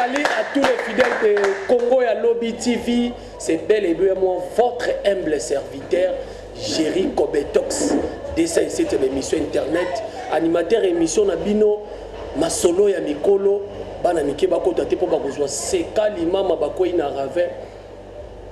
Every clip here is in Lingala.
Salut à tous les fidèles de Congo et à Lobby TV. C'est bel et bien moi, votre humble serviteur, Jerry Kobetox. Dès cette émission internet, animateur émission Nabino, Masolo ya Mikolo, Bana Mike Bako Tate pour Bakozwa, Seka Limama Bako Inarave,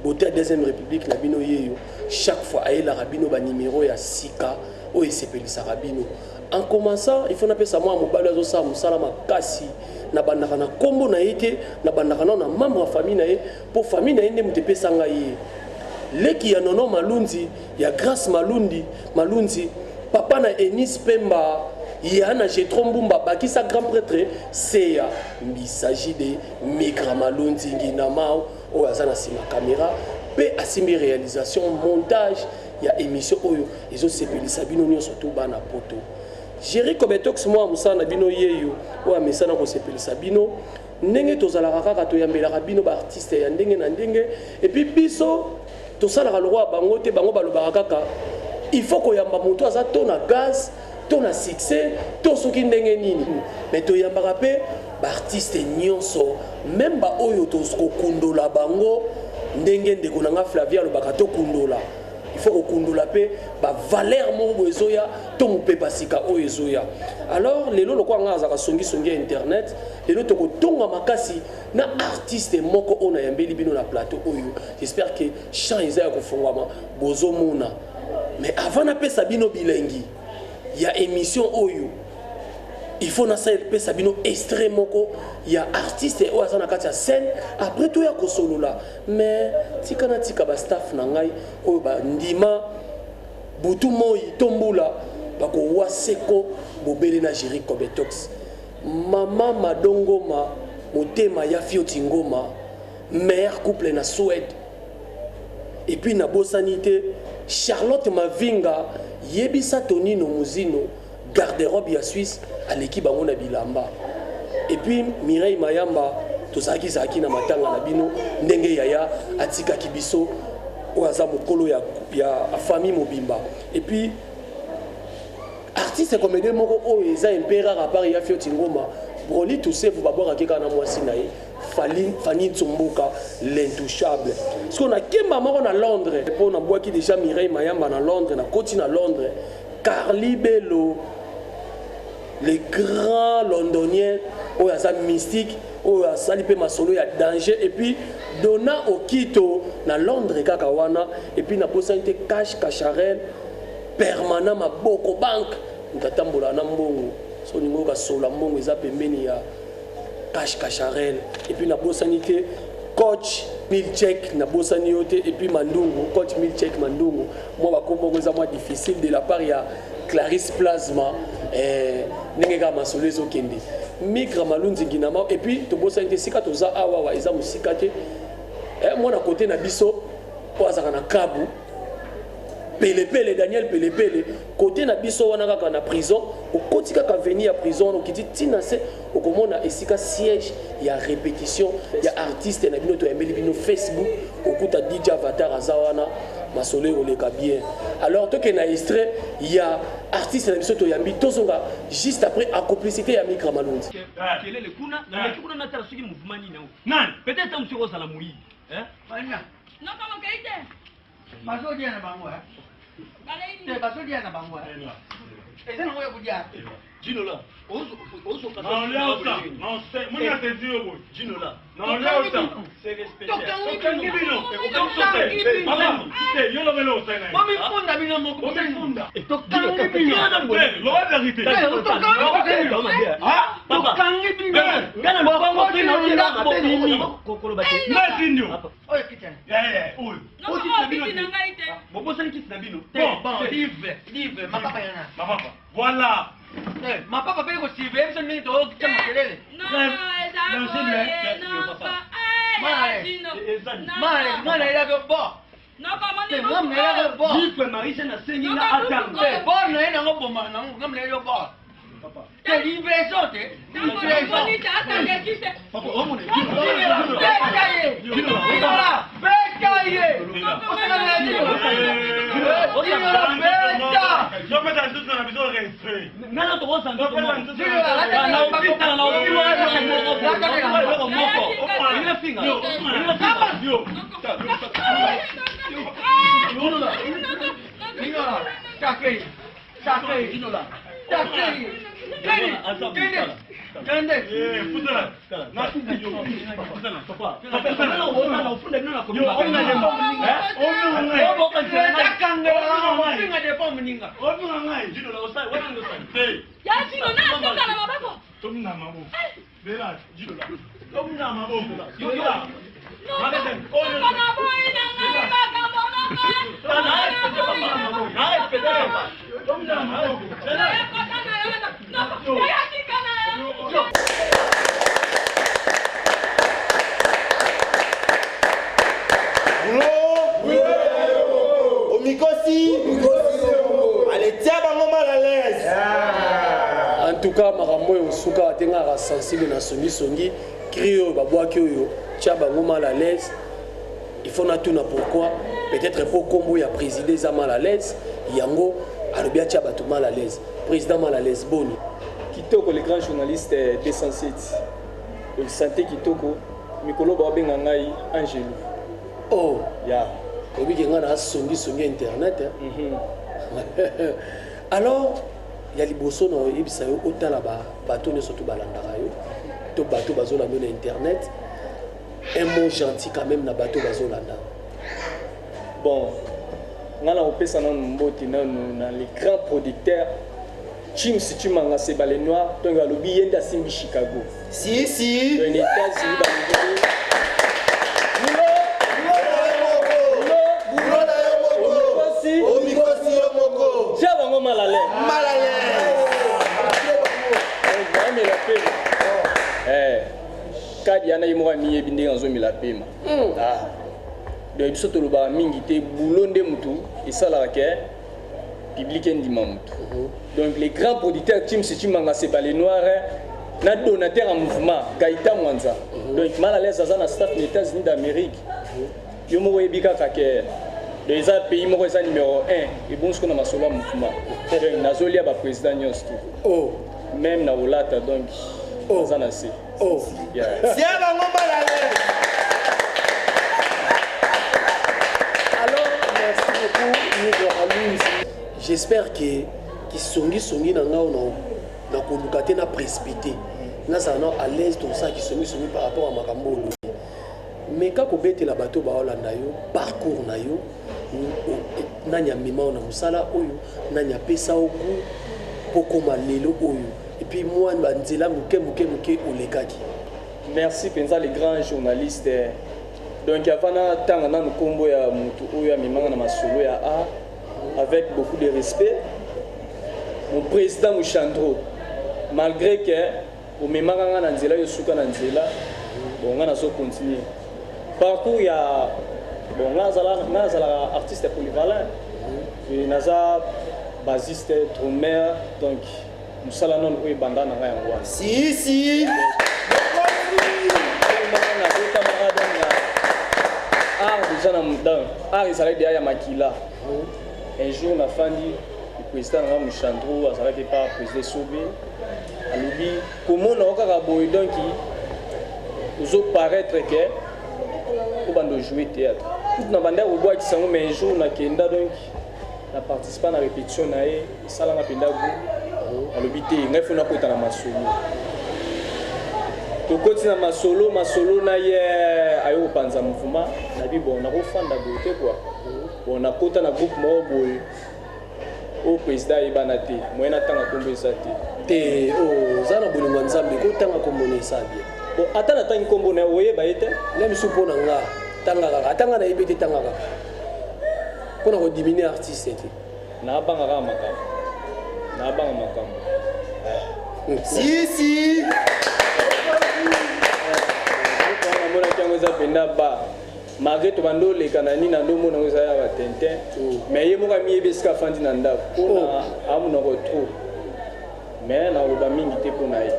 Beauté à Deuxième République, Nabino Yeyo. Chaque fois, aïe la Rabino, ba numéro ya Sika, ou Esepelisa Rabino. En commençant, il faut appeler ça moi, Mobala Zosa, Moussalama Kassi. Na bandaka na kombo na yeke na bandaka na membre de famille na ye pour famille na yende mutepe sanga ye leki ya nono malunzi ya grâce malunzi papa na Enis Pemba ya na Jetrombumba bakisa grand prêtre c'est ya il s'agit de Migra Malunzi nginamao o azana sima caméra pe asimbi réalisation montage ya émission oyo ezo sepelisa bino nyonso to bana poto. Jerry Kobetox moi musana bino yeyo o amesana ko sepelisa bino ndenge tozala kaka to yambela bino ba artiste ya ndenge na ndenge et puis biso to sala ka roi bango te bango balobaka kaka il faut ko yamba moto aza to na gaz to na succès to soki ndenge nini mais to yamba pe ba artiste nyonso même ba oyo to ko kundola bango ndenge ndeko na nga Flavia lobaka to kundola. Il faut qu'on la paix, bah valeur mon ezoya, ton pe basika o ezoya. Alors les lots quoi ngaza songi internet, les lots to tonga makasi na artiste moko ona yambeli bino na plateau oyo. J'espère que chant ezaya ko fongwama bozo mona. Mais avant na pe sabino bilengi, il y a émission oyo. Il faut na pe sabino extrêmement il y a artiste ou azana katia scène après tout ya ko solo là mais tikana tika ba staff na ngai o ba ndima butu moi tombula ba ko waseko bobele na Jerry Kobetox mama madongoma motema ya fioti ngoma meilleur couple na Suède et puis na bosanité Charlotte Mavinga yebisa Tonino Muzino garde-robe ya Suisse à l'équipe bango na bilamba. Et puis Mireille Mayamba tozaki zaki na matanga na bino ndenge yaya atika kibiso oaza mokolo ya famille mobimba. Et puis artiste comédien moko o eza impera rapport ya fioti ngoma broli tout se vous babora keka na mwasi na ye Fanny Tsumbuka l'intouchable. Parce qu'on a kemba moko na Londres pour na boaki déjà Mireille Mayamba na Londres na koti na Londres Carly Bello les grands londoniens où il y a mystique où il y a salipé masolo il y a danger et puis Donna Okito na Londres kakawana et puis na possibilité cash cacharel permanent ma boko banque nkatambola na mbongo so ningo ka sola mbongo eza pembeni ya cash cacharel et puis na possibilité coach Milchek na bosani yote et puis Mandungu coach Milchek Mandungu moi ba kombo eza moi difficile de la part ya Clarisse Plasma nengeka masolo ezokende Migra Malunzi nginama et puis to bosani sika toza awa eza musika te moi na côté na biso po azaka na kabu Pele Daniel Pele côté na biso wana kaka na prison au côté kaka venir à prison donc dit tina c'est au komona esika siège il y a répétition il y a artiste na bino to yambeli bino Facebook au kuta DJ Avatar azawana masole oleka bien alors to que na extrait il y a artiste na biso to yambi tozonga juste après en complicité ya Migra Malunzi kelele kuna na kuna na tara suki mouvement ni nan peut-être monsieur Rosa la mouille hein non comment kaite Baso dia na bango te baso dia na bango eza na ngoya kudia Gino là ozo kata non c'est moi te dire bon Gino là non là c'est respecté tokangi bino mama c'est yo lo melo sana mami funda bino moko mami funda tokangi bino lo vérité tokangi bino ngana mbango tena kokolo ba na sindio oyo kitana oyo non comment biti na ngai te bobo sani kiti na bino bon livre mapapa yana mama voilà ma papa pe ko sive biso nini to kitama kelele mwana ila ko bo non comment ngam na ila ko bo livre marisha na sengi na atang bo na ina ngo bo ma ngam na ila bo T'es livraison, t'es livraison. Papa, on est. En tout cas, Marambo et Osuka a sensible na songi crio babouaki oyo tia bango mal à l'aise. Il faut tout na pourquoi peut-être pour combo ya président za mal à l'aise yango alobia tia bato mal à l'aise président mal à l'aise boni kitoko le grand journaliste de Sanseti le santé kitoko mikolo ba benga ngai Angelo oh ya obi kenga na songi internet alors il y a liboso na yebisa yo otala ba bato ne surtout balandaka yo to bato bazola na internet un mot gentil quand même na bato bazolanda. Bon, ngala opesa na mboti na les grands producteurs Chim si tu mangas c'est balé noir donc à lobby yenda simbi Chicago. Si dans les États-Unis kadi yana yimo miye binde nzo mila pema donc biso to loba mingi te boulonde mutu esala ke public ndima mutu donc les grands producteurs Tim si tu manga c'est pas les noirs na donateur en mouvement Gaïta Mwanza donc mal à l'aise dans la staff des États-Unis d'Amérique yo mo yebika ka ke les pays mo eza numéro 1 et bon ce qu'on a masolo mouvement donc nazolia ba président nyos tout oh même na olata donc oh zanasi oh yeah alors merci beaucoup j'espère que songi na ngao na kolukate na précipité na ça na à l'aise tout ça qui songi par rapport à makambo mais quand obete la bateau ba olanda yo parcours na yo nanya mima na musala oyo nanya pesa oku pokoma lelo oyo et puis moi nzela muke olekaki. Merci penza les grands journalistes donc avant tanga na nkombo ya mutu oyo amimanga na masolo ya avec beaucoup de respect mon président Mouchandro malgré que au memanga na nzela yo suka na nzela bon ngana so continuer parcours ya bon ngazala artiste polyvalent et naza bassiste drummer donc musala non oyo banda na ngai ngwa si déjà dans il s'allait derrière Makila un jour on a fandi le président na Mouchandro azala ke pas président Sobé alobi comment on a boy donc ozo paraître que pour bando jouer théâtre tout na banda au bois qui sango mais un jour na kenda donc na participer à la répétition na e sala na penda go alobi te ngai fona ko tana masolo to kotina masolo na ye ayo panza mouvement na bi bon na ko fanda beauté quoi bon na kota na groupe mo boy au président ibana te moyena tanga kombo esate te o zana bolingo nzambe ko tanga kombo na esabie bon atana tangi kombo na oye ba ete même supo na nga tanga na ibete tanga ka pour na diminuer artiste te na banga makambo si mona kiango za penda ba malgré to bando le kanani na ndo mona ngoza ya batente mais ye moka mi ebeska fandi na ndako na amu na retro mais na loba mingi te ko na ye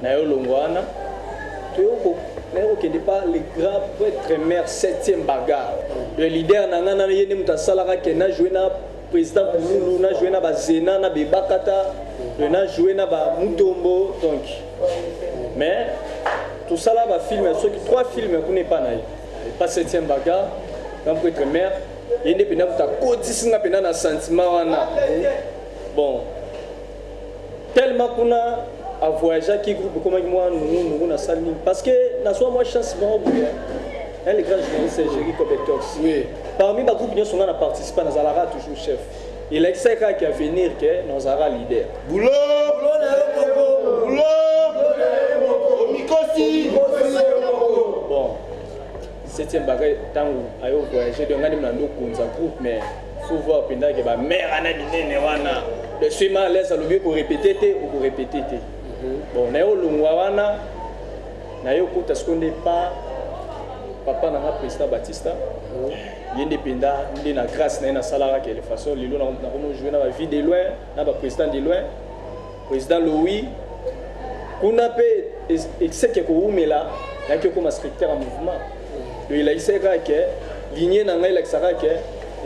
na yo longwana to yo qui n'est pas le grand prêtre maire 7e bagarre. Le leader nangana yene mutasalaka ke na joué na président Boulou na joué na bazena na bebakata na joué na ba mutombo donc mais tout ça là va filmer ceux qui 3 films qu'on n'est pas naï pas 7e bagarre grand prêtre maire yene pena muta kotisinga pena na sentiment wana bon tellement qu'on a à voyager qui groupe comme moi nous na salle parce que na soit moi chance bon un les grands journalistes Jerry Kobetox oui parmi ba groupe nous sont na participer dans Zalara toujours chef il essaie qu'à venir que nous aura leader boulot Mikosi bon 7e bagage tant ayo voyager donc ngani mnando kunza groupe mais faut voir pendant que ba mère ana dinene wana le sema laisse le mieux pour répéter ou pour répéter bon na yo longwa wana na yo kuta seconde pas papa na président Batista yende penda ndi na grâce na salara que de façon lilo na kono jouer na ba vie de loin na ba président de loin président Louis kuna pe exeke ko umela ya que comme secrétaire en mouvement le il a essayé que lignée na ngai la sara que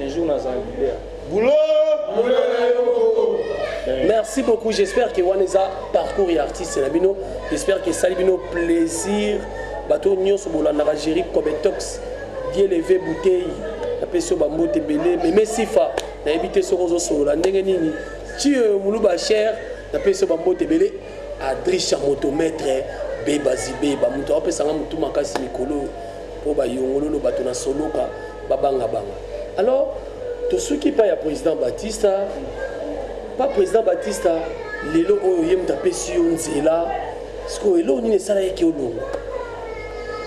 un jour na leader boulot merci beaucoup, j'espère que Waneza parcours et artiste Labino, j'espère que Salibino plaisir, bateau Nyon Sobolana Jerry Kobetox, bien levé bouteille, la pression bambo te belé, mais Messifa, na évité ce roseau solo, la nengenini, tu Moulouba cher, la pression bambo te belé, Adricha motomètre, Bébazi Béba, Moutou, après ça, Moutou Makasi Mikolo, pour Bayongolo, le bateau na solo, Babanga Banga. Alors, tout ce qui paye à président Batista, pas président Batista, lelo oyo yem tapé sur nzela, parce que lelo ni nesala yeke olongo.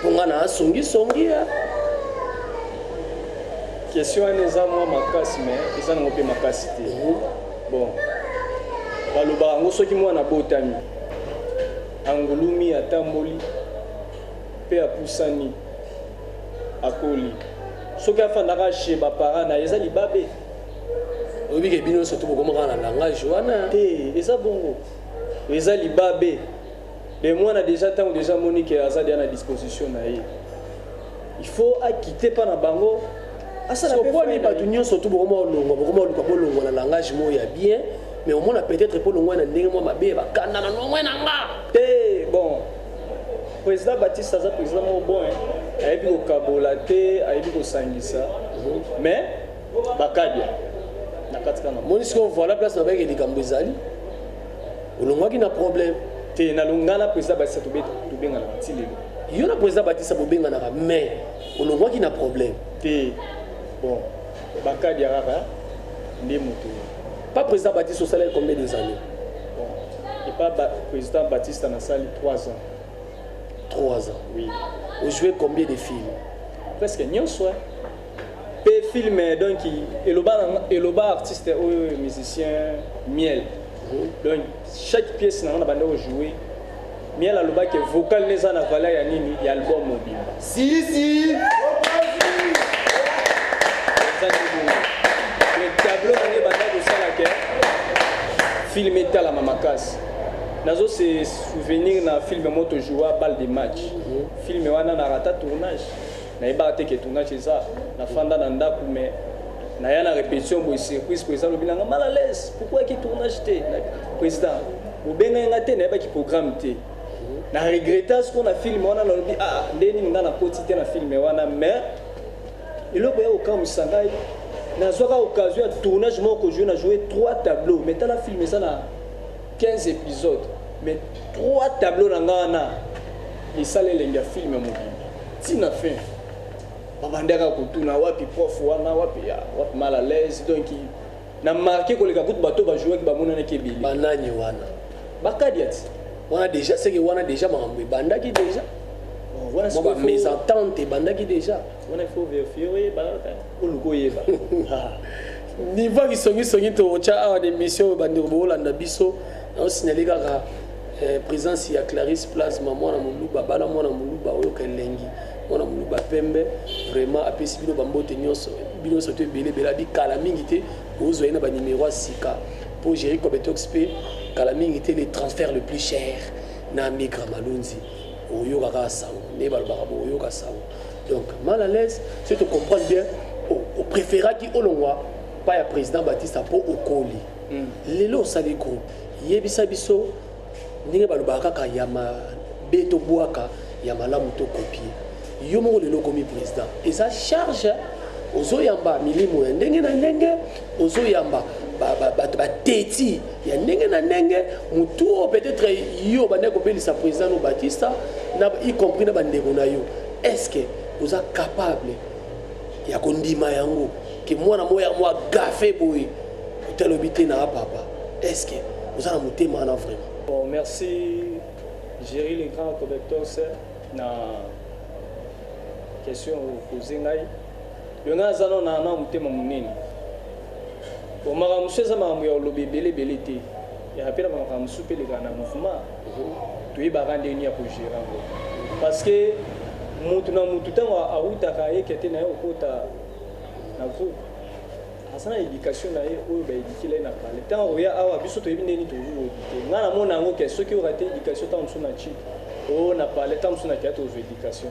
Pongana songi question neza moi makasi mais eza ngo pe makasi te. Bon. Baloba ngo soki mwana botami. Angulumi atamboli pe apusani akoli. Soki afandaka chez ba parents na eza libabe. Obi ke bino surtout comment na langage wana te eza bongo eza libabe les mois na déjà tant déjà Monique aza à disposition na ye il faut quitter pas na bango asa na pourquoi ni pas d'union surtout comment longo na langage mo ya bien mais au moins peut-être pour longo na ndenge mo mabe ba kanda na longo na nga te bon président Baptiste aza président mo bon ayebi ko kabola te ayebi ko sangisa mais bakadia Monisco voilà place na beke likambo ezali olongwaki na problème te na longana président Batista to benga na tilelo yo na président Batista bobenga na mais olongwaki na problème te bon bakadi rara ndi mutu pas président Batista au salaire combien des années bon et pas président Batista na sali 3 ans 3 ans oui vous jouez combien de films presque nyonso pe film donc eloba artiste ou musicien miel donc chaque pièce na bande au jouer miel aloba que vocal neza na valeur ya nini ya album mobile si le tableau ne bande de ça la que film est à la mamakas nazo se souvenir na film moto jouer balle de match film wana na rata tournage na ibate ke tournage ça na fanda na ndaku mais na ya na répétition bo surprise président lobilanga mal à l'aise pourquoi qui tournage té président bobenga ngate na ba ki programme té na regretta ce qu'on a filmé wana na lobi ndeni nga na potité na filmé wana mais eloko ya okamu sangai na zoka occasion de tournage moko jouer na jouer 3 tableaux mais tala filmé ça na 15 épisodes mais 3 tableaux na ngana et ça les lenga film mobile tina fin babandaka kutuna wapi prof wana wapi mal à l'aise donc na marqué ko leka kutu bato ba jouer ba mona ke bili banani wana bakadiati wana déjà c'est que wana déjà mambe bandaki déjà wana c'est mes ententes bandaki déjà wana il faut vérifier balaka oluko yeba niveau qui to cha awa de mission bandi ko bolanda biso on signaler kaka présence ya Clarisse Place maman na muluba bala mwana muluba oyo kelengi mwana muluba pembe vraiment apesi bino bambote nyonso bino soto belé bela di kala mingi te ozo ina ba numéro sika pour Jerry Kobetox pe Kalaming était le transfert le plus cher. Na Migra Malunzi. Oyo Kaka Sao. Nebal Barabo, Oyo Kaka Sao. Donc, mal à l'aise, si tu comprends bien, au préférat qui au longwa, pas le président Baptiste pour au Koli. Lelo sali groupe. Yebisa biso, ninge balubaka ka yama beto boaka yama la muto copier. Yomo lelo comme président. Et ça charge ozo yamba milimo ya ndenge na ndenge, ozo yamba ba teti ya ndenge na ndenge, mutu peut-être yo bande ko belisa président no Baptiste na y compris na bandeko na yo. Est-ce que vous êtes capable ya kondima yango que moi na moya moi gafé boy tel obité na papa? Est-ce que vous avez monté maintenant vraiment? Bon, merci Géry le grand correcteur na question posée ngai. Le nga zano na monté ma munene. Bon mara museza ma mu ya lobe belé te. Ya rapela ma musu pe le grand mouvement. Tu yi barande ni ya ko gérer ngo. Parce que mutu na mutu tanga awuta ka yekete na yo kota na groupe. Asana éducation na ye oyo ba éduquer na parler tant oya awa biso to yebine ni to éduquer ngana mona ngo ke soki o raté éducation tant mso na chi o na parler tant mso na kiato éducation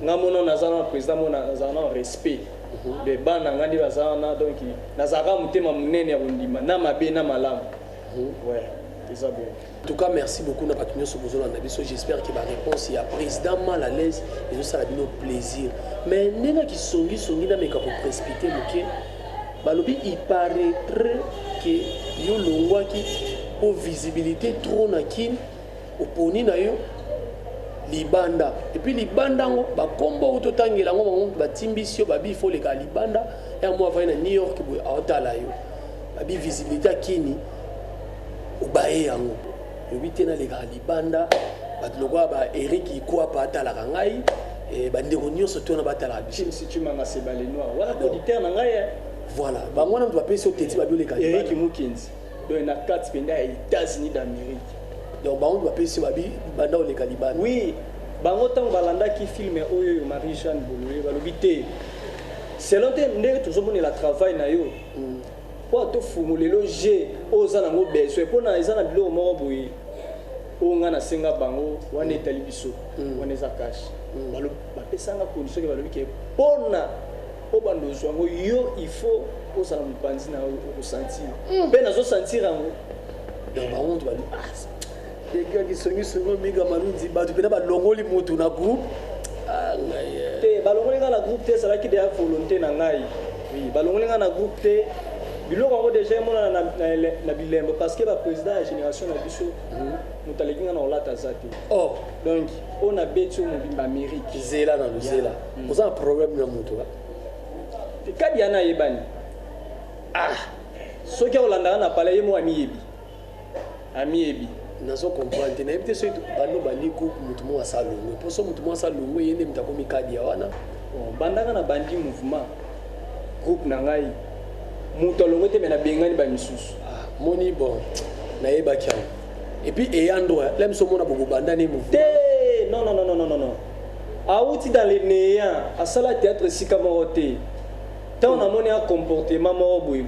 ngamona nazana président mona nazana respect de bana ngandi bazana donc nazaka mutema munene ya kundima na mabe na malamu ouais c'est ça bien. En tout cas, merci beaucoup na batunyo sobozo na biso. J'espère que ma réponse est à président mal à l'aise et ça a bien plaisir. Mais nena qui songi na meka pour précipiter moké. Balobi il paraîtrait que yo longwa ki pour visibilité trop na kin oponi na yo libanda et puis libanda ngo ba kombo ototangela ngo bango ba timbisio babi faut les libanda et moi va na New York bo aotala yo babi visibilité kini obaye yango lobi tena les libanda ba lokwa ba Eric Ikwa pa atala ngai et ba ndeko nyonso tona batala bi si tu manga se balé noir wala auditeur na ngai. Voilà, bah moi on doit payer sur Teti Babio les gars. Eric Mukins, donc na 4 pays aux États-Unis d'Amérique. Donc bah on doit payer sur Babi banda les Caliban. Oui, bango tant balanda qui filme oyo Marie-Jeanne Boloye balobité. Selon te ndenge toujours moni la travail na yo. Pour to fumulelo G oza nango besoin pour na ezana bilo moko boye. O ngana senga bango wana etali biso. Wana za cash. Balo bapesanga condition ke balobi ke pona obando zwango yo il faut osala mupanzi na ressentir ben nazo sentir yango donc ba honte ba les gars qui sont sur Migra Malunzi ba tu peux pas longoli mutu na groupe ngai te balongoli na groupe te ça va qui déjà volonté na ngai oui balongoli na groupe te biloko ngo déjà mona na bilembo parce que ba président la génération na biso mutaleki na olata zati oh donc on a betu mu Amérique zela na zela vous avez un problème na mutu là kadi yana yebani soki olanda na pala ye mo amiyebi nazo comprendre na ebite so bando bali groupe mutu mo asalongo poso mutu mo asalongo yende mtakomi kadi ya wana bandanga na bandi mouvement groupe na ngai mutu alongo te mena bengani ba misusu moni bon na yeba kya et puis eyando lem so mona bobo bandane mouvement te non auti dans les néants à sala théâtre sikamorote. Tant on a mon comportement mort boui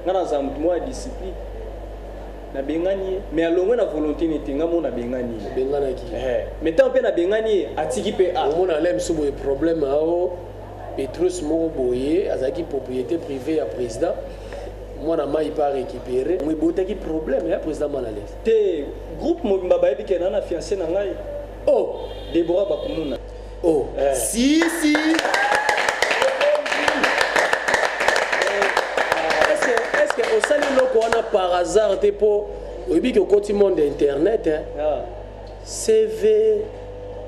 ngana za mwa discipline na bengani mais alongo na volonté n'était ngamo na bengani bengana ki mais tant pe na bengani atiki pe a on a l'aime sous problème ao Petrus moko boye azaki propriété privée à président moi na mai pas récupérer moi botaki problème ya président Manalès te groupe mobimba ba ebike na fiancé na ngai oh Deborah Bakumuna oh si est-ce que au sali loko wana par hasard te po oyebi ke okoti monde internet CV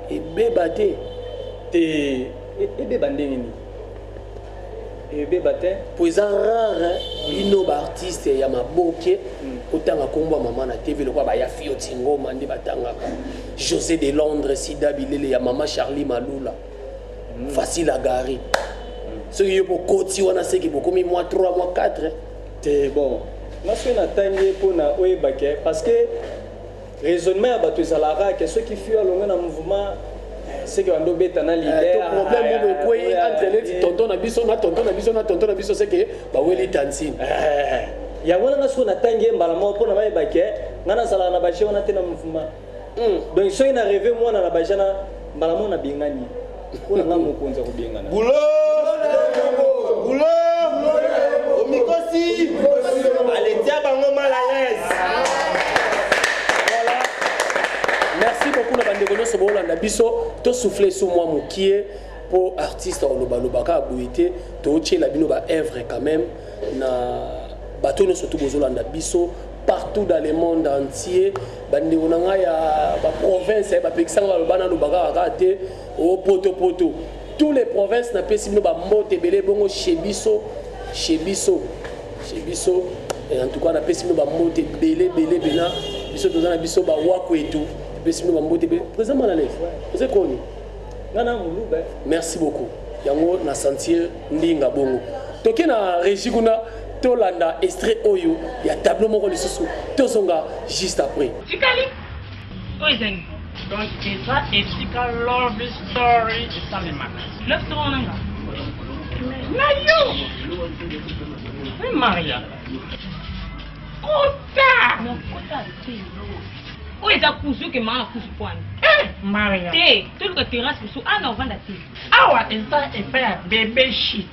ebeba te ebeba ndenge nini ebeba te po eza rare bino baartiste ya maboke otanga kombo ya mama na tv lokwa bayafi otingoma nde batangaka José de Londres Sida Bilele ya mama Charlie Malula facile à garer soki yo pokoti wana seki bokomi mois 3 mois 4 te bon naso na tangi mpona oyebake parce que raisonnement ya bato ezalaka ke soki fui alongo na mouvement seke bando beta na leader problème mo bokoyi entre neti tonton na biso na tonton na biso na tonton na biso seke baweli tansine yango nanga soki na tangi mbala moko mpona bayebake ngana sala na baje wana tena mouvement donc so ina rêver moi na bajana malamu na bingani kuna ngamu konza ko bingana Boulot Omikosi allez tiens bango mal à l'aise. Voilà. Merci beaucoup na bande kono sobola na biso to souffler sur moi mokie pour artiste olobaka boité to tie la bino ba œuvre quand même na bato no surtout bozolanda biso partout dans le monde entier bande onanga ya ba province ba pekisanga ba bana lobaka akate o poto tous les provinces na pesi bino ba mbote belé bongo chez biso et en tout cas na pesi bino ba mbote belé bena biso tozana biso ba wako et tout pesi bino ba mbote belé président Malalès vous êtes connu ngana mulube merci beaucoup yango na sentir ndinga bongo toke na régie kuna tolanda extrait oyo ya tableau moko lisusu tozonga juste après Tikali Oizeng donc c'est ça et Tika love story de Salemaka love story nanga na yo oui Maria Kota non Kota c'est où est-ce que tu m'as cousu point Maria té tout le terrasse sous ah non vanda té awa ça est fait bébé shit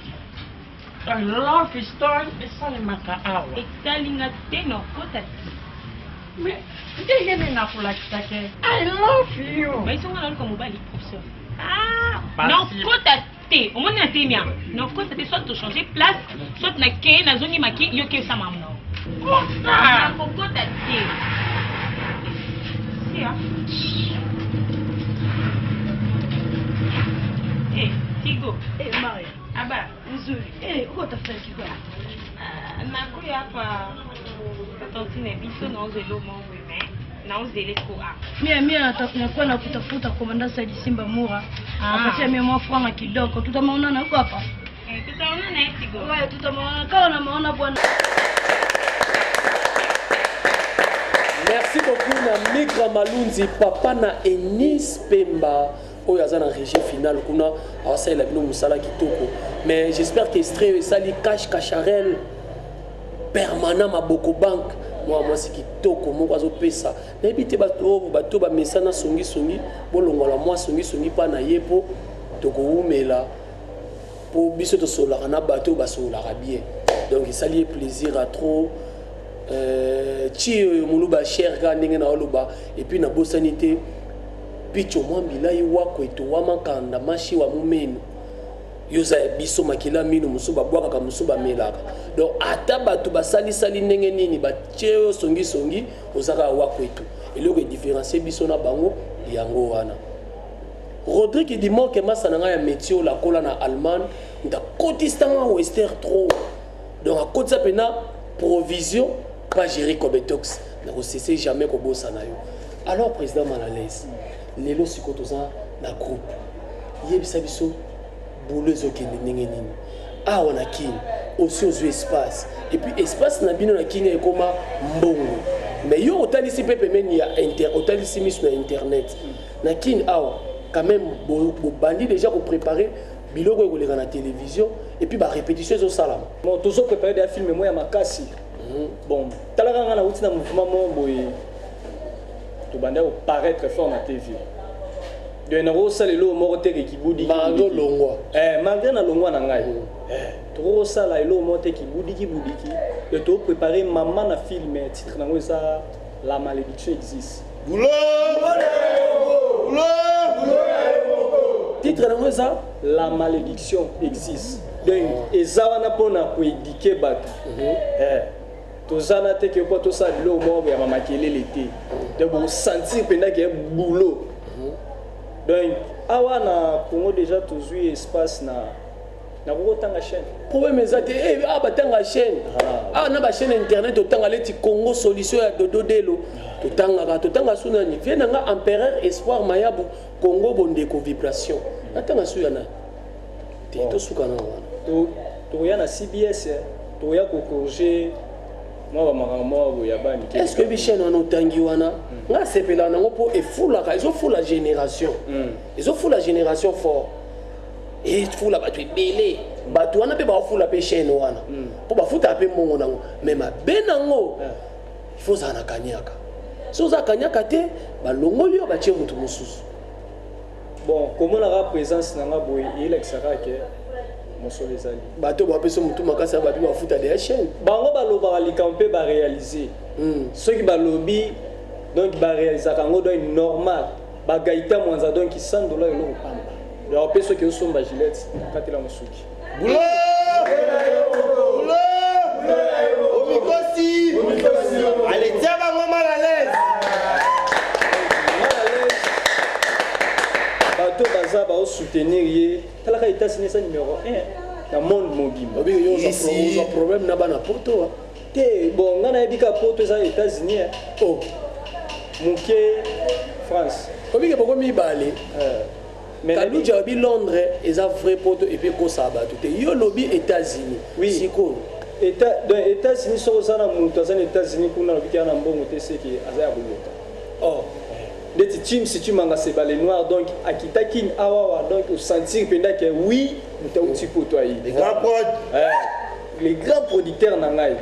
I love story de Salemaka awa ekalinga té no Kota mais I love you. Mais ils sont là comme mobile professeur. Ah, non, Kota té. Au moins na té mia. Non, Kota té soit de changer place, soit na ké na zoni maki yo ke sa maman. Kota. Kota té. Sia. Eh, Tigo. Eh, Maria. Aba, nzuri. Eh, uko tafanya kitu. Nakuya hapa tantine biso na zelo mongwe me na uzele ko a mimi natakuwa na kutafuta komanda Saidi Simba Mura apatia mimi mwafanga kidogo tutamaona huko hapa tutaona na Tigo wewe tutamaona kama unamaona bwana. Merci beaucoup na Migra Malunzi papa na Enis Pemba oyo aza na régie finale kuna asalela bino musala kitoko mais j'espère que extrait sali cache cacharel permanent maboko bank moi c'est kitoko moko azopesa na ebite bato ba mesana songi bolongola moi songi pa na yepo toko umela po biso to sola na bato ba sola bien donc ça lié plaisir à trop ti muluba cher ga ndenge na oloba et puis na bosanité picho mwambila yiwako eto wamakanda mashi wa mumenu yoza biso makila mino musuba bwaka ka musuba melaka donc ata bato basali ndenge nini batcheo songi ozaka wako eto eloko différencier biso na bango yango wana Rodrigue Dimo ke masananga ya métier la kola na Allemagne nda kotistanga western trop donc à côté ça pena provision pas gérer comme tox na ko cesser jamais ko bossa na yo alors président Malalès lelo sikotoza na groupe yebisa biso boulezo kende ndenge nini awa na kini aussi aux espace et puis espace na bino na kini ekoma mbongo mais yo otalisi pepe meni ya otalisi miso na internet na kini awa quand même bandi déjà pour préparer biloko ekoleka na télévision et puis ba répétition zo salama bon toujours préparer des films moi ya makasi bon talaka ngana uti na mouvement mo boye to banda au paraître fort na TV de na rosa lelo moko te ki budi mango longwa malgré na longwa na ngai to rosa la lelo moko te ki budi ki de to préparer maman na film titre nango ça la malédiction existe Boulot titre nango ça la malédiction existe donc ezawana pona ko éduquer bato tozana te ke po to sa bilo moko ya mama kelele te de bo sentir pendant que boulot donc awa na Congo déjà toujours espace na kotanga chaîne problème ezate batanga chaîne na ba chaîne internet otanga leti Congo solution ya dododelo totanga suna ni venanga empereur espoir mayabu Congo bondeko vibration atanga suya na te to suka na wana to ya na CBS to ya ko corriger moi maman ya bani est-ce que bi chaîne on otangi wana nga sepela nango po e fula ka iso fula génération iso fula génération fort et fula batu belé batu wana pe ba fula pe chaîne wana po ba futa pe mongo nango mais ma benango il faut ça na kanyaka Si vous avez un kate, balongoli yo batie mutu mususu. Bon, comment la présence nanga boy il exara que mon sol les ali. Bato ba peso mutu makasa ba bi ba futa de chaîne. Bango baloba li camper ba réaliser. Ceux qui balobi donc ba réaliser kango doit normal. Ba gaita mwanza donc $100 lo pamba. Donc peso que sont ba Gillette katela musuki. Boulot! Allez, tiens, va mal à l'aise. Bato baza ba soutenir talaka États-Unis c'est numéro 1 dans le monde mobile. Ici, un problème na bana poto. Té bon, ngana ebika poto za États-Unis. Oh. Muké France. Obi ke boko mi balé. Mais Kalu jabi Londres, ils ont vrai poto et puis ko sabatu. Té yo lobby États-Unis. Oui. Siko. États-Unis sont aux États-Unis pour nous qui en bon c'est qui azaya bolota. Oh. Des teams si tu mangas c'est les noirs donc akita kin awa donc au sentir pendant que oui, nous t'as outil pour toi. Les grands potes. Les grands producteurs nangai.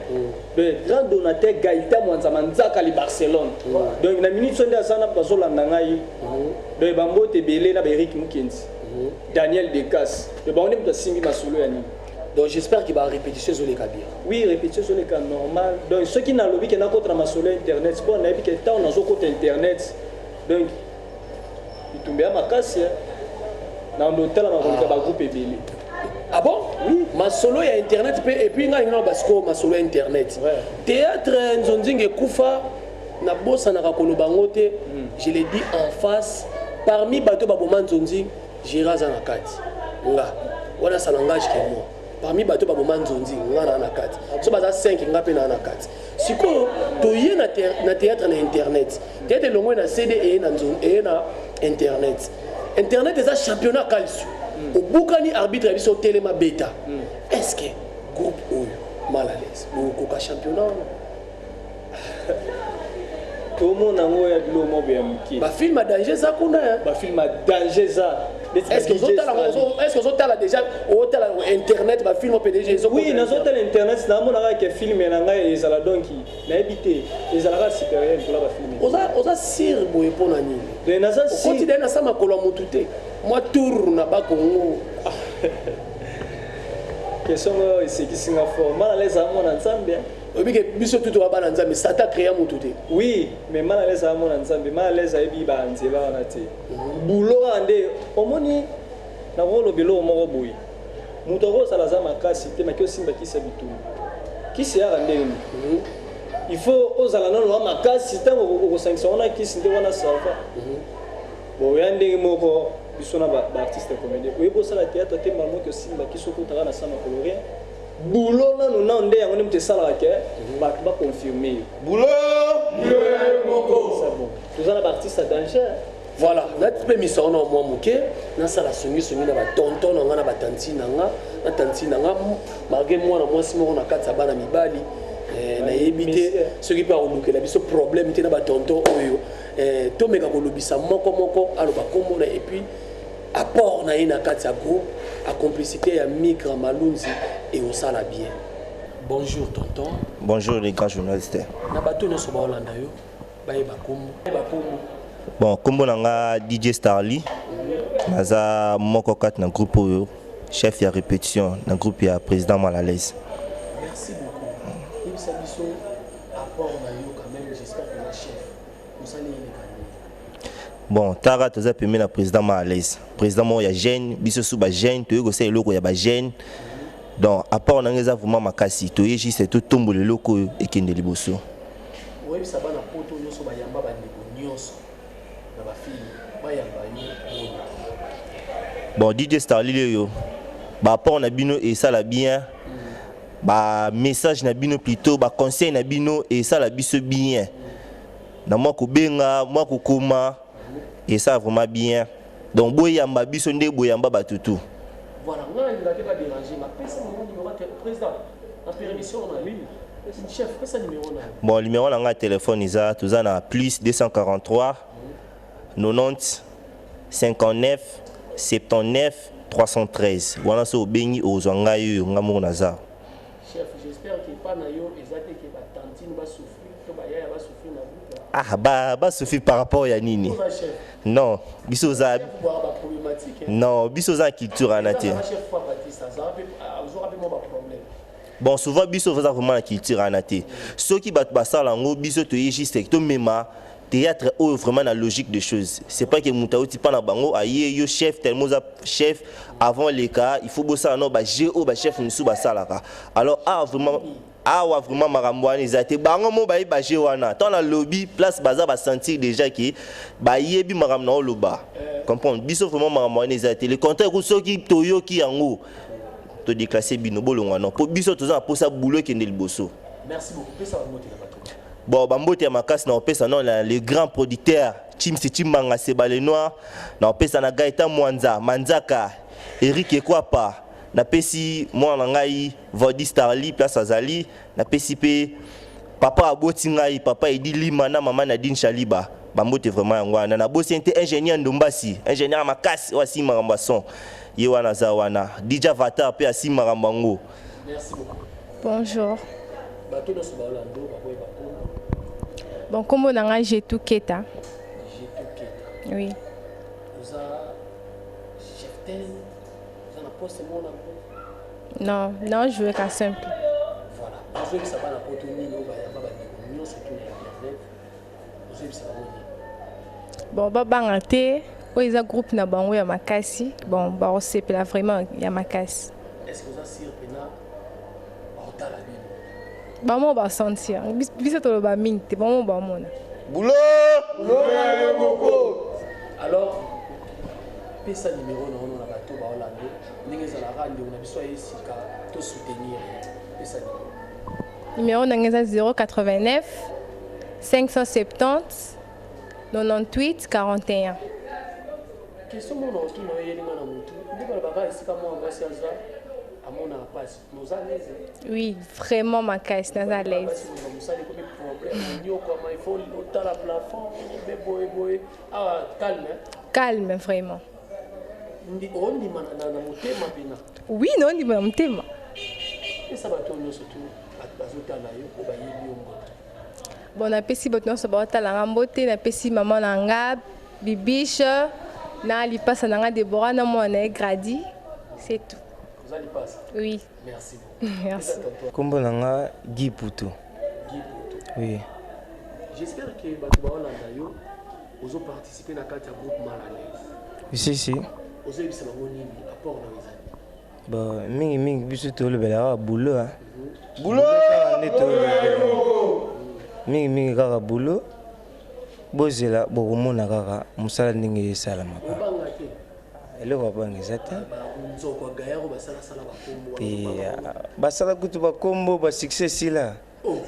Les grands donateurs Gaïta Mwanzamanza Kali Barcelone. Donc la minute sonde asana pasola nangai. Donc bambo te belé na Eric Mukenzi. Daniel Decas. Le bande de Simbi Masolo yani. Donc j'espère qu'il va répétition sur les cabires. Oui, répétition sur les cas normal. Donc ceux qui n'ont lobby qui n'a contre ma solo internet, c'est bon, on a vu que tant on a côté internet. Donc il tombe à ma casse. Dans l'hôtel on a un groupe belé. Ah bon? Oui. Ma solo y a internet et puis nga ngina basco ma solo internet. Ouais. Théâtre nzonzinge kufa na bossa na rakolo bangote, je l'ai dit en face parmi bato baboma nzonzi, j'irai za na kati. Nga. Wana ça langage que moi. Parmi bato baboma nzonzi nga na kati. So baza 5 nga pe na kati. Siko toye na théâtre na internet. Théâtre longo na CD et na nzon et na internet. Internet est un championnat calcio. Au Boukani arbitre a sur Téléma Beta. Est-ce que groupe ou mal à l'aise ou Coca championnat? Tout le monde a eu le mot bien. Bah film à danger ça qu'on a. Bah film à danger ça. Est-ce que vous avez déjà au internet bah film au PDG? Oui, dans l'hôtel internet, c'est un monde qui filme et ils ont donc qui n'habité. Ils ont la supérieure pour la filmer. On a sir boy pour nani. Les nazans si. Quand tu donnes ça ma colonne moutouté. Moi tour na ba Congo. Question c'est qui Singapour. Mal à l'aise à mon ensemble. Oui, que biso tout va balancer mais ça t'a créé moutouté. Oui, mais mal à l'aise à mon ensemble. Mal à l'aise à ebi ba nzela na te. Boulot ande omoni na rolo belo mo boy. Mutoro ça la za makasi te makio simba ki sabitu. Qui c'est à rendre. Il faut aux alanons la makasi tant au sanctionner qui s'inde wana salva. Bon yande moko bisona ba artiste comédien. Oui bo ça la théâtre te maman que simba ki soko tara na sama coloré. Boulot là nous n'en on aime te salarié va confirmer Boulot c'est bon tous les artistes à danger voilà notre émission on a moi moqué na sala songi na ba tonton na ba tanti na nga malgré moi na moi si moi na katsa bana mibali na yebité ce qui peut oluka biso problème te na ba tonton oyo to meka ko lobisa moko aloba kombo na et puis apport na ina katsa groupe à complicité à Micra Malunzi et au sala bien. Bonjour tonton. Bonjour les grands journalistes. Na bato no soba Hollanda yo. Baye bakombo. Bon, kombo nanga DJ Starly. Naza moko kat na groupe oyo, chef ya répétition na groupe ya président mal à l'aise. Merci beaucoup. Il s'abisso apport na yo quand même, j'espère que la chef vous allez bon, Tara toza pemé na président mal à l'aise. Président mo ya jeune, biso sou ba jeune, to yego se eloko ya ba jeune. Donc apport na ngeza vraiment makasi, to yeji c'est tout tombo le loko ekende liboso. Oui, ça va na poto nyoso ba yamba ba ndeko nyoso. Na ba fille ba yamba yo. Bon, DJ Starly yo. Ba apport na bino et ça la bien. Ba message na bino plutôt, ba conseil na bino et ça la biso bien. Na moi ko benga, moi ko koma. Et ça vraiment bien. Donc boyamba biso nde boyamba batutu. Voilà, moi il va pas déranger ma personne numéro président. La permission on a lui. Chef, qu'est-ce numéro là? Bon, numéro là nga téléphone isa toza na plus 243 90 59 79 313. Voilà so bengi ozwanga yo ngamo naza. Chef, j'espère que pas na yo ezate que ba tantine va souffrir, que ba yaya va souffrir na vous. Ah, bah Sophie par rapport à Nini. Non, bisoza. Non, bisoza culture en naté. Bon, souvent bisoza vraiment la culture en naté. Ceux qui battent basa lango biso to juste to mema théâtre ou vraiment la logique des choses. C'est pas que moutaouti pas na bango aye yo chef tellement chef avant les cas, il faut bosser non ba GO ba chef nsu ba salaka. Alors vraiment maramboane ezate bango mo ba baje wana tant la lobby place baza ba sentir déjà que ba yebi maram na loba comprendre biso vraiment maramboane ezate le contraire ko soki toyo ki yango to déclasser bino bolongwa non po biso toza pour ça boulot ki ndel bosso. Merci beaucoup pesa ba moté na bato bon bambote ya makasi na pesa non les grands producteurs Tim Manga Sebale Noir na pesa na Gaëtan Mwanza Manzaka Eric Ekwapa na pesi mwana ngai Vodi Starly place azali na pesi pe papa aboti ngai papa Edi Lima na mama Nadine Chaliba bambote vraiment yangwana na bosi inte ingénieur Ndombasi ingénieur makasi wasi marambason ye wana za wana DJ Vata pe asi marambango. Merci beaucoup. Bonjour. Bon, comment on a Jetou Keta? Oui. Vous avez chef vous avez poste non, non, je veux qu'à simple. Voilà. Vous savez que ça va la porte ni non, c'est tout internet. Vous savez que ça va. Bon, bangate, ils ont groupe na bango ya makasi. Bon, bah on sait là vraiment ya makasi. Est-ce que vous avez sur pena ba la vie? Bah moi ba sentir. Bisa to ba ming, te ba moi ba mona. Boulot beaucoup. Alors, pesa numéro non na bato ba Orlando. Ndenge za la rande on a besoin ici to soutenir pesa numéro nangeza 089 570 98 41. Question mon autre no yelinga na mutu. Ndeko ba ba ici kama on va se aza à mon passe. Nous à l'aise. Oui, vraiment ma caisse nous à l'aise. Nous allons comme problème. Comment il faut l'autre la plafond, boy. Ah, calme. Calme vraiment. On dit na motema bina. Oui, non, on dit na motema. Et ça va tourner surtout à bazota na yo ko ba yebi yo. Bon, na pesi botno so ba tala mbote na pesi maman na nga bibiche na li passe na nga Deborah na moi na gradi. C'est tout. Vous allez passer. Oui. Merci beaucoup. Merci. Kombo nanga Guy Poutou. Guy Poutou. Oui. J'espère que batu ba Hollanda yo ozo participer na carte groupe mal à l'aise. Si. Ozo ebisa bango nini apport na wezali. Ba mingi biso to le bela boulot hein. Boulot. Mingi kaka boulot. Bozela bokomona kaka musala ndenge esalama. Obanga te. Eloko banga ezata. Nzoko gayaro basala bakombo. Basala kutu bakombo ba success là. Oh.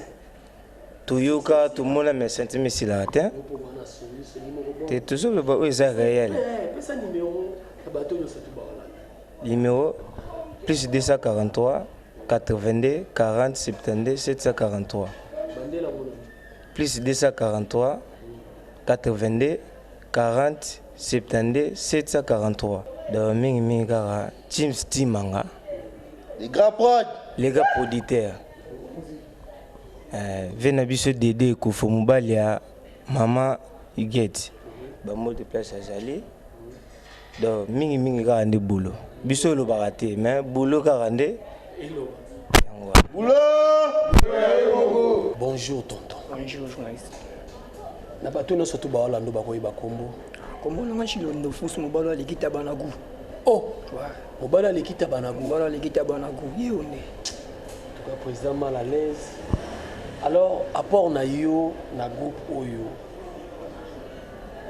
Toyoka tout mona mais sentiment sila te. Te toujours le ba eza réel. Pesa numéro bato yo surtout ba Hollande. Numéro plus 243 82 40 72 743. Bandela mona. Plus 243 82 40 72 743. Dans mingi kara Tim Manga. Les grands prods. Les gars producteurs. Vena biso Dédé Koufou Mobali ya Mama Huguette. Ba mot de place à Jali. Donc mingi kara ndé boulot. Biso lo baraté mais boulot kara ndé. Boulot. Bonjour tonton. Bonjour journaliste. Na bato no surtout ba Hollande ba koyeba kombo. Kombo nanga Chilondo Fusu Mobala Likita Banagu. Oh, Mobala Likita Banagu. Mobala Likita Banagu. Yone. En tout cas président mal à l'aise. Alors apport na yo na groupe Oyo.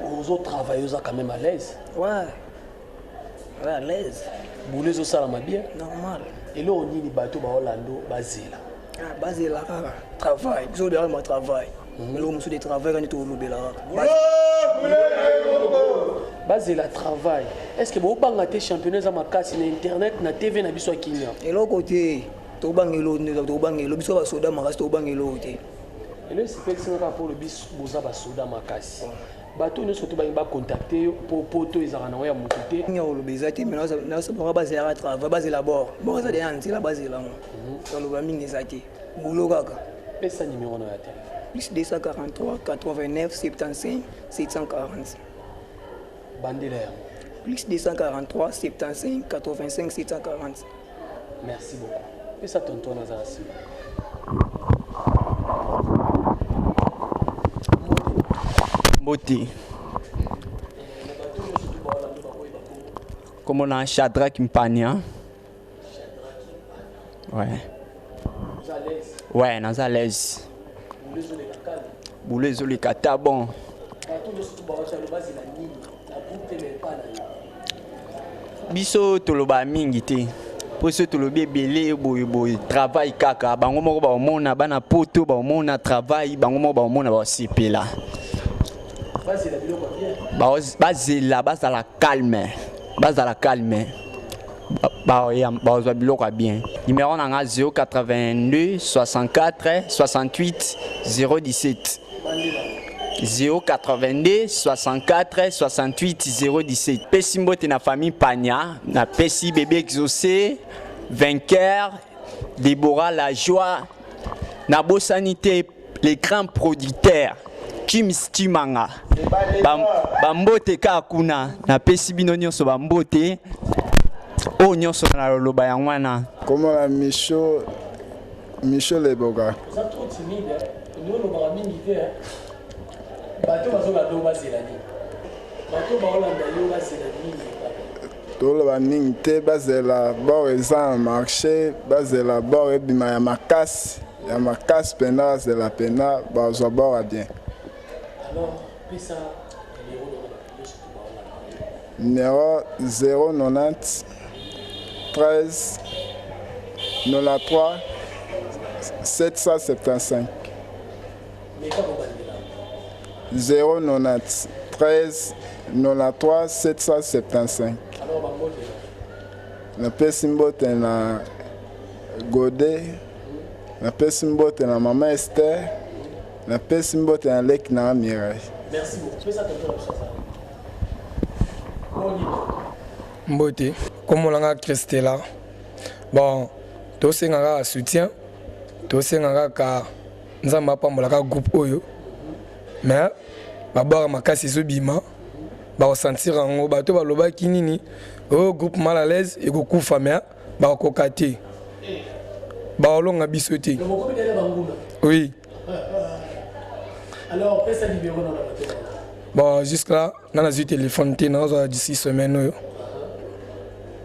Aux autres travailleurs quand même à l'aise. Ouais. Ouais, à l'aise. Boulez au salama bien. Normal. Et là on dit ni bateau ba Hollando bazela. Ah, bazela travail. Ils ont derrière moi travail. Mais là on de travail quand tu au là. Bazela travail. Est-ce que vous banga te championnat za makasi na internet na TV na biso Kenya? Et là côté to bangelo to bangelo biso ba soda makasi to bangelo te. Et là c'est fait ça pour le bis boza ba soda makasi. Bato nous surtout ba contacter pour poto ezara na ya mukité. Nya o lobeza te mais na ça ba bazela travail bazela bord. Bon ça de anti la bazela. Dans le mingi ça te. Boulot kaka. Pesa numéro na ya te. Plus 243 89 75 740. Bandelaire. Plus 243 75 85 740. Merci beaucoup. Et ça tonton Nazarasi. Mboti. Comme on a Shadrach Mpania. Ouais. Ouais, nous à l'aise. Boulez les kata bon. Biso toloba mingi te. Poso tolobi belé boy travail kaka bango moko ba omona bana poto ba omona travail bango moko ba omona ba sipela. Bazela bazala calme. Bazala calme. Bazwa biloko bien. Numéro nanga 082 64 68 017. 082 64 68 017. Pesi mbote na famille Pania, na pesi bébé exaucé, vainqueur, Déborah la joie, na beau sanité, les grands producteurs, Kim Stimanga, bambote kakuna, na pesi bino nyonso bambote, o nyonso na loloba yangwana. Comment la Michaud Leboga. Vous êtes trop timide, nous on va mingi hein. Bateau bazola do bazelani. Bateau baola ndayo bazelani. Tolo baningi te bazela bord eza marché bazela bord ebima ya makasi pena bazela pena bazwa bord bien. Alors pesa numéro 090 13 93 775. 090 13 93 775. Na pesi mbote na Godé, na pesi mbote na Maman Esther, na pesi mbote na Leki na Mireille. Merci beaucoup. Mbote, comme on a Christella, bon, tout ce nga soutien, tout ce nga ka nzamba pambola groupe oyo, mais babara makasi zobima, ba ressentir ngo bato baloba kinini, o groupe mal à l'aise et kokufa mais ba kokate. Ba olonga bisoté. Oui. Alors, pesa libéraux dans la bateau. Bon, jusque-là, on a eu téléphone d'ici semaine.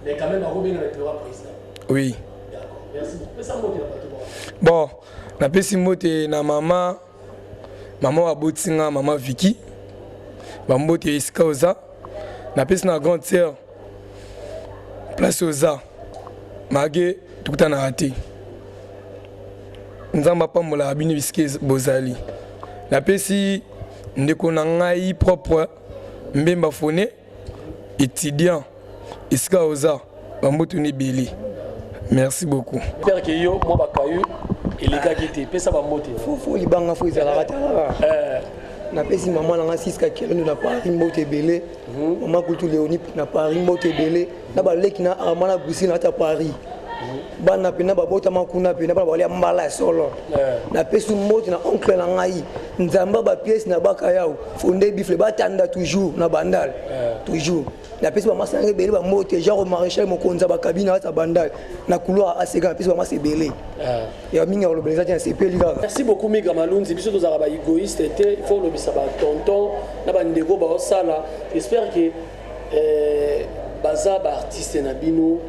Mais quand même, on a le président. Oui. D'accord. Merci beaucoup. Pesa moté la bateau. Bon, na pesi moté na maman wa botinga, maman Vicky. Ba moté iska oza. Na pesi na grande sœur. Place oza. Magé tout na raté. Nzamba pambola abini biske bozali. Na pesi ndeko na ngai propre mbemba fone étudiant iska oza bamboto ni beli. Merci beaucoup. Père que yo moi bakayu il est quitté pesa bambote Fofo libanga fo izala katala. Na pesi maman na 6 ka kilo na Paris mbote belé. Maman kutu Léonie na Paris mbote belé. Na ba leki na amana busi na ta Paris. Bana pena babota makuna pena ba balia mbala solo. Na pesi mbote na oncle na ngai. Nzamba ba pièce na baka yao. Fondé bifle batanda toujours na bandal. Toujours. Na pesi ba masanga belé ba mbote genre maréchal mokonza ba cabine na bandal. Na couloir asega pesi ba mas belé. Ya minga lo beleza tena sepeli kaka. Merci beaucoup Miga Malunzi biso tozala ba égoïste était il faut le bisa ba tonton na ba ndeko ba osala. J'espère que baza ba artiste na bino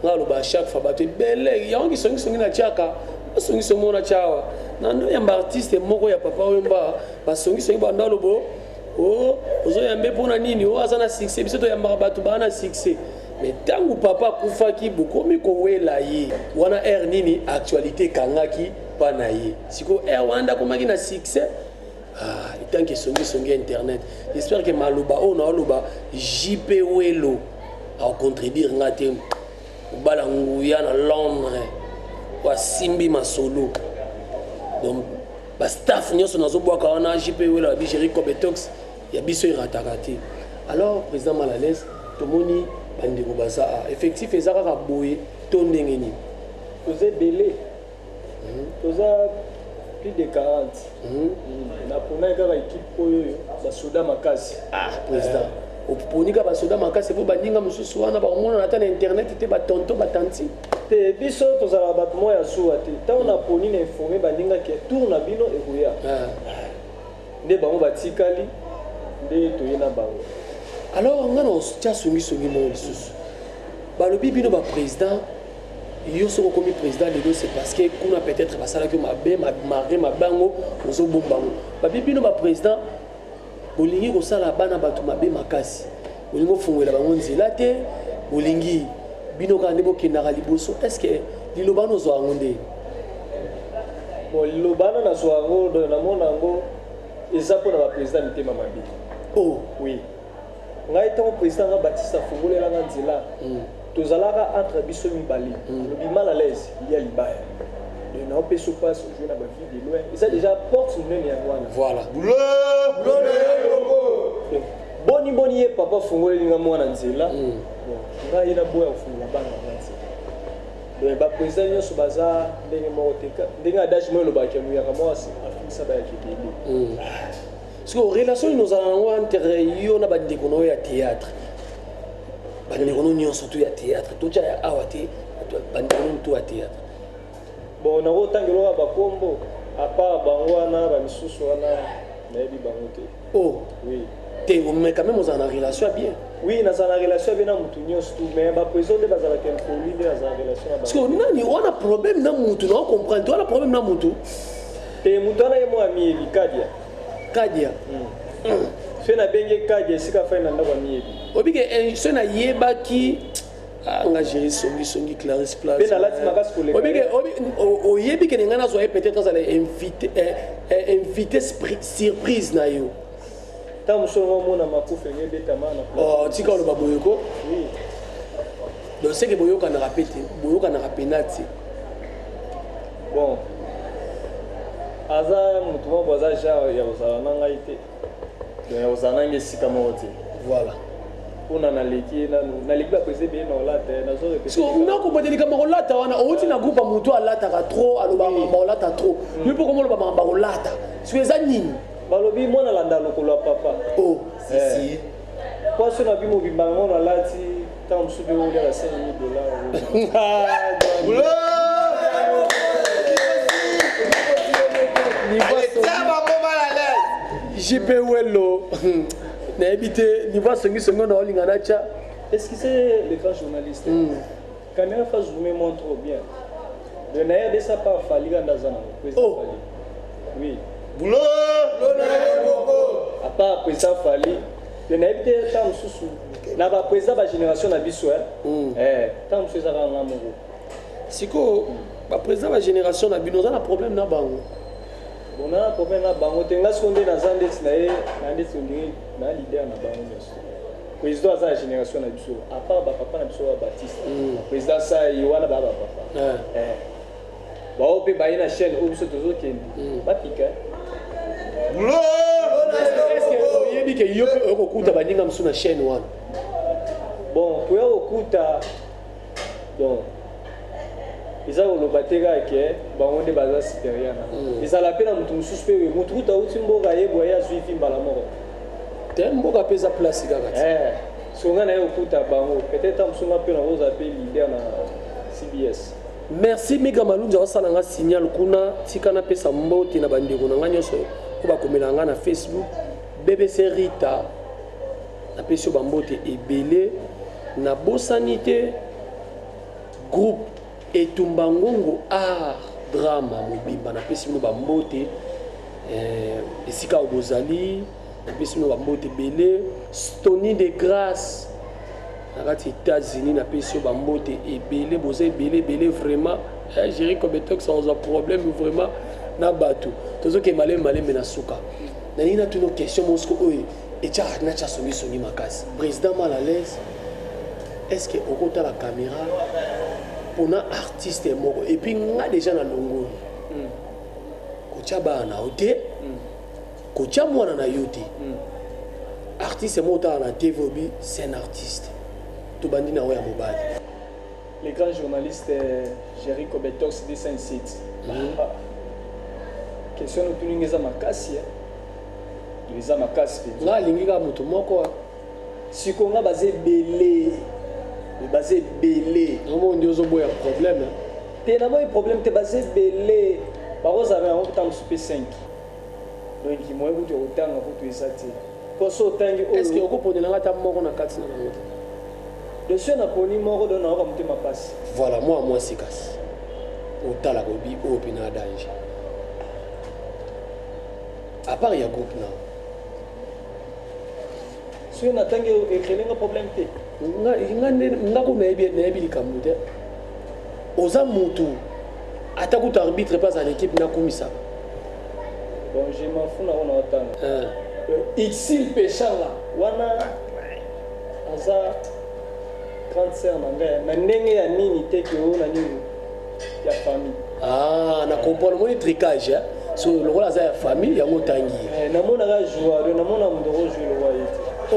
ngalo ba chaque fois bato belé yangi songi na chaka songi na chawa na ndo ya artiste moko ya papa wemba ba songi ba ndalo bo oh ozo yambe pona nini o azana succès biso to ya bato ba na succès mais tangu papa kufaki bukomi ko wela ye wana air nini actualité kangaki pana ye siko air wanda komaki na succès tant que songi internet j'espère que maloba on a loba JP Welo a contribuer ngate balanguya na Londres wa simbi masolo donc ba staff nyonso nazo boaka wana JP Welo la Jerry Cobetox ya biso iratakati alors président Malalaise tomoni bandeko baza effectif ezaka ka boye to ndenge ni toza belé toza plus de 40. Napona kaka équipe oyo basoda makasi. Ah, président. Oponika basoda makasi po baninga mosusu wana bakomona ata na internet te batonto batanti. Te biso tozala bato moya suwa te. Ntango naponi na informe baninga ke tour na bino ekoya. Nde bango batikali nde toye na bango. Alors nga na tia songi mo lisusu. Balobi bino ba président yo soko komi président lelo c'est parce que kuna peut-être basala que mabe maré mabango ozo bombango. Ba bino ba président bolingi kosala bana bato mabe makasi. Bolingi ofungwela bango nzela te bolingi bino ka ndebo kinaka liboso. Est-ce que liloba no zo angonde? Bon liloba na zo angonde na mona ngo eza pona ba président mitema mabe. Oh oui. Ngai tant président nga Baptiste fungolela nga nzela. Tozalaka entre biso mibali. Le mal à l'aise, il y a libaya. Le na opeso passe au jeu na ba vie de loin. Et ça déjà porte une nene ya wana. Voilà. Boni ye papa fungolela nga mwana nzela. Ngai na boya fungola bana nzela. Le ba président nyonso baza ndenge moko teka. Ndenge adage mo lo ba kemu ya kamwasi afisa ba ya kibeli. Parce que relation nous avons entre yo na bandeko no ya théâtre. Bandeko no nyonso tu ya théâtre. Tout ya awate bandeko no tu ya théâtre. Bon na otangelo ba kombo à part bango wana ba misusu wana na yebi bango te. Oh oui. Te mais quand même on a une relation bien. Oui, na za na relation bien na mutu nyonso tu mais ba président de bazala ken poli de za relation na ba. Parce que nani on a problème na mutu na comprendre. On a problème na mutu. Te mutu na ye mo ami ebikadia. Kadia. Fait na benge kadia sika fa na ndaba miyebi. Obike ce na yeba ki engagé songi Clarisse Place. Ben la timakas pour les. Obike oyebi ke ngana zo peut-être ça les invité surprise na yo. Ta musongo mona makufe ngebe tamana. Oh tika lo baboyoko. Oui. Donc c'est que boyoka na rapete, boyoka na penalty. Bon. Aza mutu mo boza ja ya ozala nanga ite. Ya ozala nanga sika mo te. Voilà. Una na leki na leki ba pese bien na lata na zo répéter. So na ko bodeli ka mo lata wana oti na groupe mutu alata ka trop aloba ma lata trop. Mais pour comment lo ba ma lata. So eza nini? Balobi mona landa lokolo papa. Oh, si. Kwa so na bi mo bimbango na lati ta msubi o ya $5,000. JP Wello. Na habité niveau songi songo na olinga na cha. Est-ce que c'est le grand journaliste? Caméra fa zoomer montre bien. Le naïa de ça pas fali ganda zana. Oh. Oui. Boulot. À part président fali, le naïa de tam susu. Na ba président ba génération na biso tam susu za nga moko. Siko ba président ba génération na bino za na problème na bango. Bon, on a un problème là, on a sondé dans un des na leader na bango nyonso. Président za génération na biso, à part ba papa na biso Baptiste. Président ça Yohana ba papa. Ba ope ba ina chaîne o biso tozo kendi. Ba pika. Est-ce que yebi ke yo ko kuta ba ninga msu na chaîne wana? Bon, pour yo kuta donc ils ont le batega ke bango de baza supérieur na ils ala pena mutu mususu pe mutu ta uti mboga ye boya suivi mbala moko te mboga pesa place kaka songa na yo kuta bango peut-être msunga pe na oza pe leader na CBS. Merci Mega Malunja wasala nga signal kuna tika na pesa mbote na bandeko na nga nyonso ko bakomela nga na Facebook BBC Rita na pesa bambote ebele na bosanité groupe etumbangongo art drama mobimba na pesi no bambote esika obozali na pesi no bambote belé Stony de Grâce na kati États-Unis na pesi bambote ebele boza ebele vraiment Jerry Kobetox sans un problème vraiment na bato tozo ke malem na suka na nina tuno question mosko oye echa na cha songi makasi président mal à l'aise est-ce que okota la caméra pour un artiste moko et puis nga déjà na longo kocha bana ote kocha mwana na yote artiste mota na TVB c'est un artiste to bandi na ya mobile les grands journalistes Jerry Kobetox de Saint-Site question otuninga eza makasi eza makasi mpe nga alingi kaka moto moko siko nga baza ebele omondi ozoboya problème te naboyi problème te baza ebele bakozala yango kota mosu mpe 5 donc moye kutu ya kotanga kutu eza te mpo so otangi estce okoponelanga ata moko na kati na bango te desio naponi moko don naoka motema mpasi voilà mwa mwasi kasi otala kobi oyo mpe na danger à part ya groupe na soki natangi ekrelenga problème te ndako nayebi likambo te oza mutu ata kutu arbitre mpe aza na équipe nakumisaka bon je m'en fous nango na otanga Ixil Pechanga wana aza grande sœur na ngai na ndenge ya nini te ke oyo na nini ya famille na comprendre moni tricage so lokola aza ya famille yango otangi namonaka joueur namona moto okojoue lokwa ye te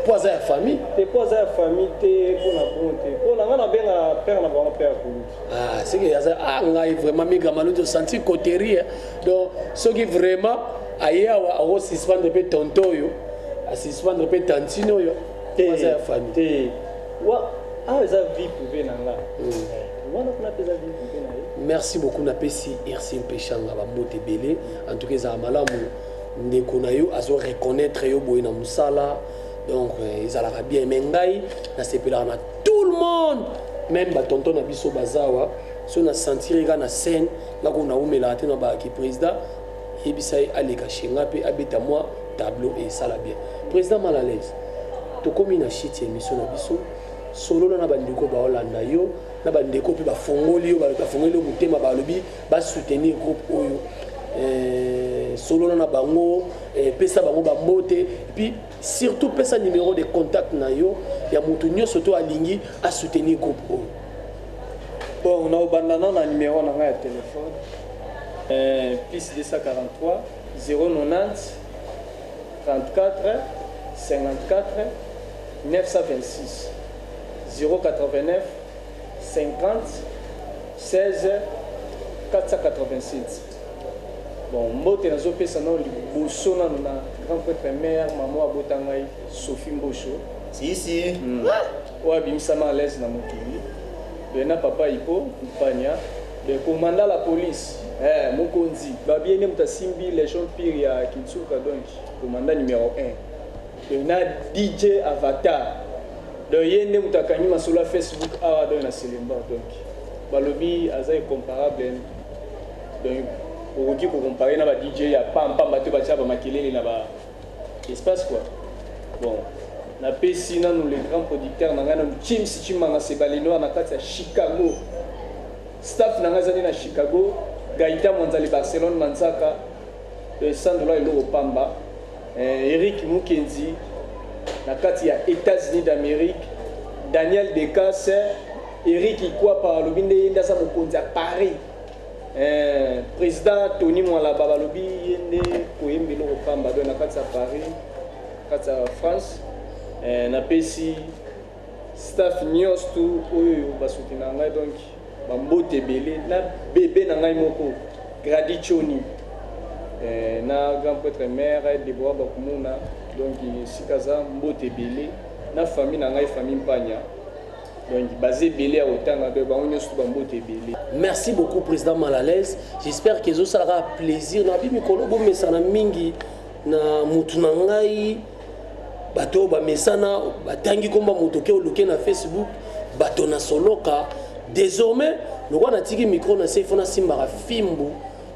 po aza ya famille te po aza ya famille te mpo na bon te mpo na ngai nabenga père na bango père koluti soki aza ngai vraiment migramaluti osenti coterie donc soki vraiment aye awa akosuspendre mpe tonto oyo asuspendre mpe tantine oyo aza ya famille te awa eza vie privé na nga wana kuna mpe eza vie privé na ye merci beaucoup napesi Irsin Pechanga bambote ebele en tout cas ezala malamu ndeko na yo azo reconnaître yo boye na mosala donc ezalaka bien me ngai nasepelaka na tout le monde même batonton na biso bazawa so nasentiri kaka na scène ngako naumelaka te na baaki président yebisa ye aleka shenga mpe abeta mwa tableau esala bien président mal à l'aise tokomi na shit ya émission na biso solola na bandeko baolanda yo na bandeko mpe bafongoli yo bafongoli yo motema balobi basoutenir groupe oyo solola na bango pesa bango bambote puis surtout pesa numéro de contact na yo ya moto nyonso to alingi asoutenir groupe oyo bon naobandana na numéro na ngai ya téléphone plus 243 090 34 54 926 089 50 16 487 bon mbote nazopesa nao liboso nano na grand prêtre mère mama abota ngai Sophie Mbosho si oyo abimisama à l'aise na mokili bena papa ipo mpanya de commandant la police mokonzi babiene moto asimbi légion pire ya Kitsuka donc commandant numéro 1 na DJ Avatar donc ye nde moto akangi masolo ya Facebook awa donc na Selemba donc balobi aza incomparable donc okoki kocompare na ba DJ ya pampamba te batia bamakelele na ba espace quoi bon napesi nanu le grand producteur na ngai nanu James Chimanga Sebalino na kati ya Chicago staff na ngai ezali na Chicago Gaïta Monzali Barcelone Manzaka Sandula eloko pamba Eric Mukenzi na kati ya États-Unis d'Amérique Daniel Decasse Eric Ikwapa alobi nde yende aza mokonzi ya Paris président Tony Mwalaba balobi yende koyemba eloko pamba do na kati ya Paris kati ya France napesi staff nyonso tu oyo basoutenir ngai donc bambote ebele na bébé na ngai moko Gradi Choni na grand prêtre mère Deborah Bakumuna donc esika aza mbote ebele na famille na ngai famille Mpanya donc basé ebele ya kotanga donc bango nyonso bambote ebele. Merci beaucoup président Malalaise, j'espère que ezosalaka plaisir na bimikolo bomesana mingi na mutu na ngai bato bamesana batangi komba moto ke oluke na Facebook bato na soloka désormais lokwa natiki micro na sefo na simbaka fimbu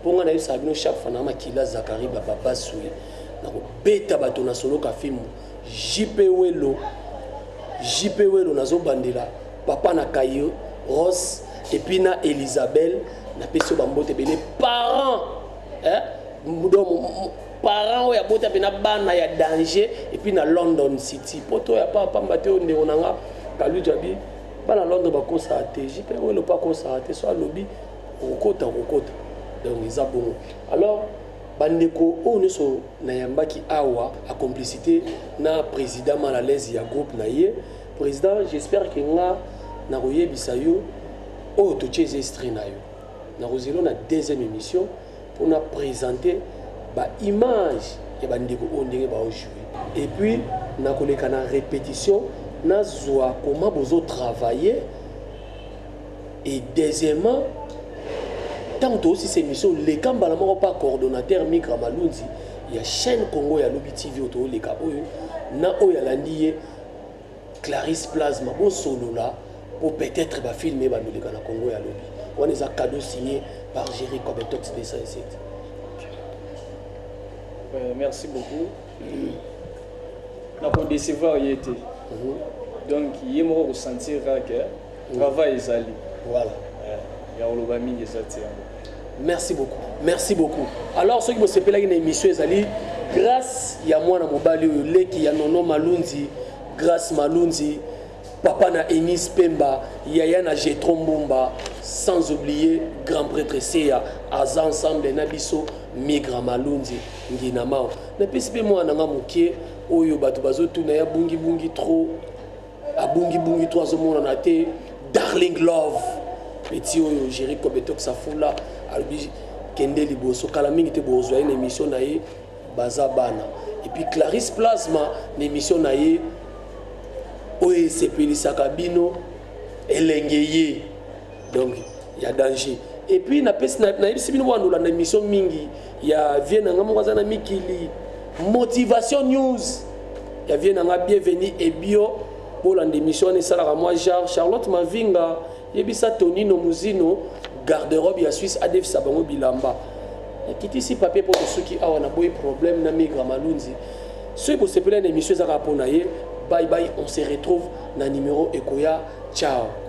ponga na yebisa bino chaque fois na makila Zakari baba sui na kobeta bato na soloka fimbu JP Welo nazo bandela papa na Kayo Ross et puis na Elisabelle na peso bambote bele parents parents ya bota pena bana ya danger et puis na London City poto ya papa mbate onde onanga kalu jabi bana London ba konsaté JP Welo pas konsaté so lobby okota donc ils bon alors bandeko on so na yambaki awa a complicité na président Malalaise ya groupe na ye président j'espère que nga na koyebisa yo o to cheze extrait na yo na rozelo na deuxième émission pour nous présenter l'image et jouer. Et puis, nous avons une répétition, nous avons comment vous travailler. Et deuxièmement, tant aussi ces missions, les Kambala pas coordonnateur Migra Malunzi, il y a chaîne Congo, il y a Lobby TV autour les Kaboy, na Oyalandi, Clarisse Plasma, bon solo là, pour peut-être filmer les Congo et à Lobby. On a un cadeau signé par Jerry Kobetox de ça ici. Merci beaucoup. Pour décevoir, il était. Donc, il m'a ressentir que le travail est allé. Voilà. Merci beaucoup. Merci beaucoup. Alors, ceux qui me s'appellent une émission, grâce à moi, il y a Nono Malunzi, grâce Malunzi, Papa na Enis Pemba, Yaya na Jetron Mbumba, sans oublier grand prêtre Seya, Aza ensemble Nabiso, Migra Malunzi, Nginamao. Na pesipe moi na ngamukie, oyo batu bazotu na ya bungi bungi trop, a bungi bungi trop azomona na te, Darling Love, petit oyo Jerry Kobetox Safula, albi Kende Liboso, kala mingi te bozwa une émission na ye, Bazabana. Et puis Clarisse Plasma, une émission na ye, Oye Sepelisa Kabino, Elengeye. Donc, il y a danger. Et puis, na émission mingi, il y a Vienna Mikili, Motivation News. Il y a Vienna Bienvenue et Bio. Pour l'émission, il y a moi, Charlotte Mavinga, Yebisa Tonino Muzino, garde-robe, il y a Suisse Adef Sabango Bilamba. Il y a quitté ici papier pour ceux qui ont un problème, na Migra Malunzi. Ceux qui se plaignent, l'émission, bye bye, on se retrouve dans le numéro Ekoya. Ciao.